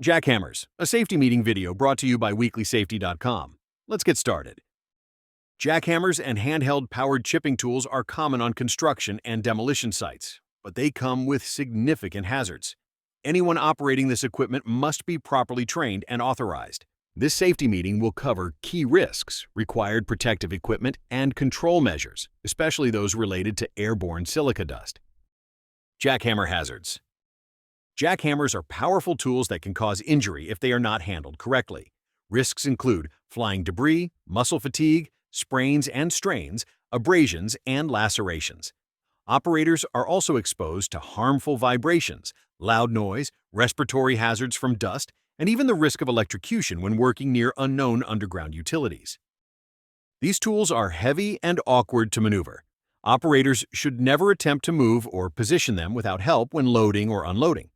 Jackhammers, a safety meeting video brought to you by weeklysafety.com. Let's get started. Jackhammers and handheld-powered chipping tools are common on construction and demolition sites, but they come with significant hazards. Anyone operating this equipment must be properly trained and authorized. This safety meeting will cover key risks, required protective equipment, and control measures, especially those related to airborne silica dust. Jackhammer hazards. Jackhammers are powerful tools that can cause injury if they are not handled correctly. Risks include flying debris, muscle fatigue, sprains and strains, abrasions, and lacerations. Operators are also exposed to harmful vibrations, loud noise, respiratory hazards from dust, and even the risk of electrocution when working near unknown underground utilities. These tools are heavy and awkward to maneuver. Operators should never attempt to move or position them without help when loading or unloading.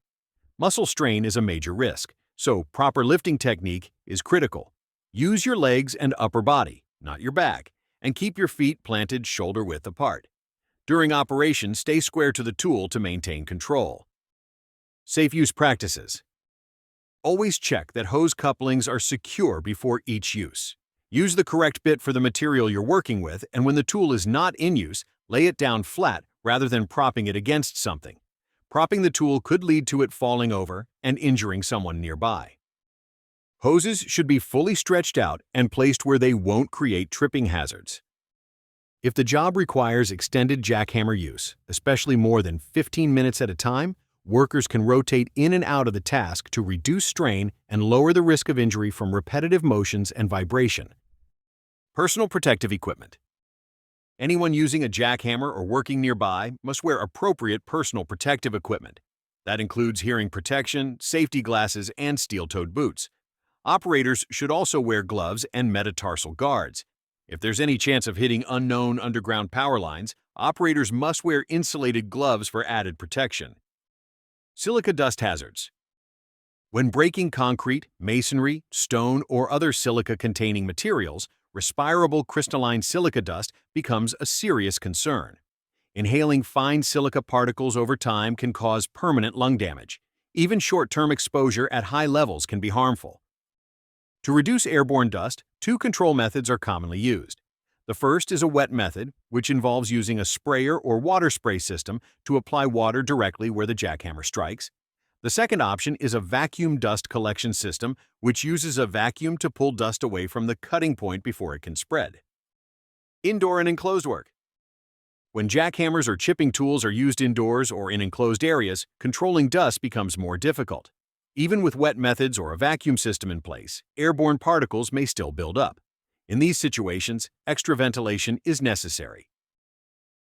Muscle strain is a major risk, so proper lifting technique is critical. Use your legs and upper body, not your back, and keep your feet planted shoulder-width apart. During operation, stay square to the tool to maintain control. Safe use practices. Always check that hose couplings are secure before each use. Use the correct bit for the material you're working with, and when the tool is not in use, lay it down flat rather than propping it against something. Propping the tool could lead to it falling over and injuring someone nearby. Hoses should be fully stretched out and placed where they won't create tripping hazards. If the job requires extended jackhammer use, especially more than 15 minutes at a time, workers can rotate in and out of the task to reduce strain and lower the risk of injury from repetitive motions and vibration. Personal protective equipment. Anyone using a jackhammer or working nearby must wear appropriate personal protective equipment. That includes hearing protection, safety glasses, and steel-toed boots. Operators should also wear gloves and metatarsal guards. If there's any chance of hitting unknown underground power lines, operators must wear insulated gloves for added protection. Silica dust hazards. When breaking concrete, masonry, stone, or other silica-containing materials, respirable crystalline silica dust becomes a serious concern. Inhaling fine silica particles over time can cause permanent lung damage. Even short-term exposure at high levels can be harmful. To reduce airborne dust, two control methods are commonly used. The first is a wet method, which involves using a sprayer or water spray system to apply water directly where the jackhammer strikes. The second option is a vacuum dust collection system, which uses a vacuum to pull dust away from the cutting point before it can spread. Indoor and enclosed work. When jackhammers or chipping tools are used indoors or in enclosed areas, controlling dust becomes more difficult. Even with wet methods or a vacuum system in place, airborne particles may still build up. In these situations, extra ventilation is necessary.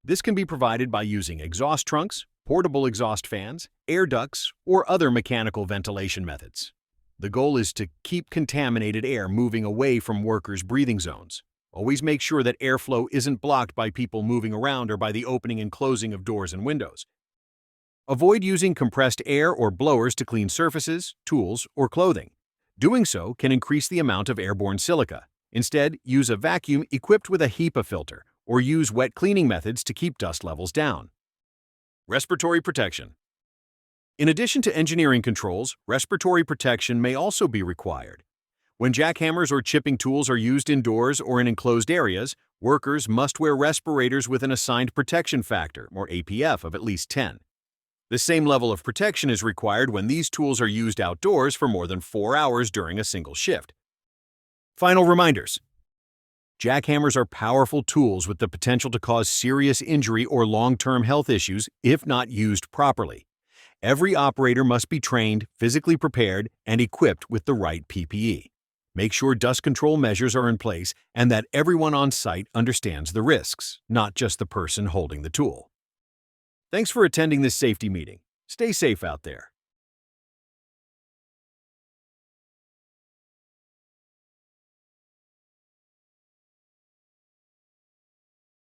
This can be provided by using exhaust trunks, portable exhaust fans, air ducts, or other mechanical ventilation methods. The goal is to keep contaminated air moving away from workers' breathing zones. Always make sure that airflow isn't blocked by people moving around or by the opening and closing of doors and windows. Avoid using compressed air or blowers to clean surfaces, tools, or clothing. Doing so can increase the amount of airborne silica. Instead, use a vacuum equipped with a HEPA filter, or use wet cleaning methods to keep dust levels down. Respiratory protection. In addition to engineering controls, respiratory protection may also be required. When jackhammers or chipping tools are used indoors or in enclosed areas, workers must wear respirators with an assigned protection factor, or APF, of at least 10. The same level of protection is required when these tools are used outdoors for more than 4 hours during a single shift. Final reminders. Jackhammers are powerful tools with the potential to cause serious injury or long-term health issues if not used properly. Every operator must be trained, physically prepared, and equipped with the right PPE. Make sure dust control measures are in place and that everyone on site understands the risks, not just the person holding the tool. Thanks for attending this safety meeting. Stay safe out there.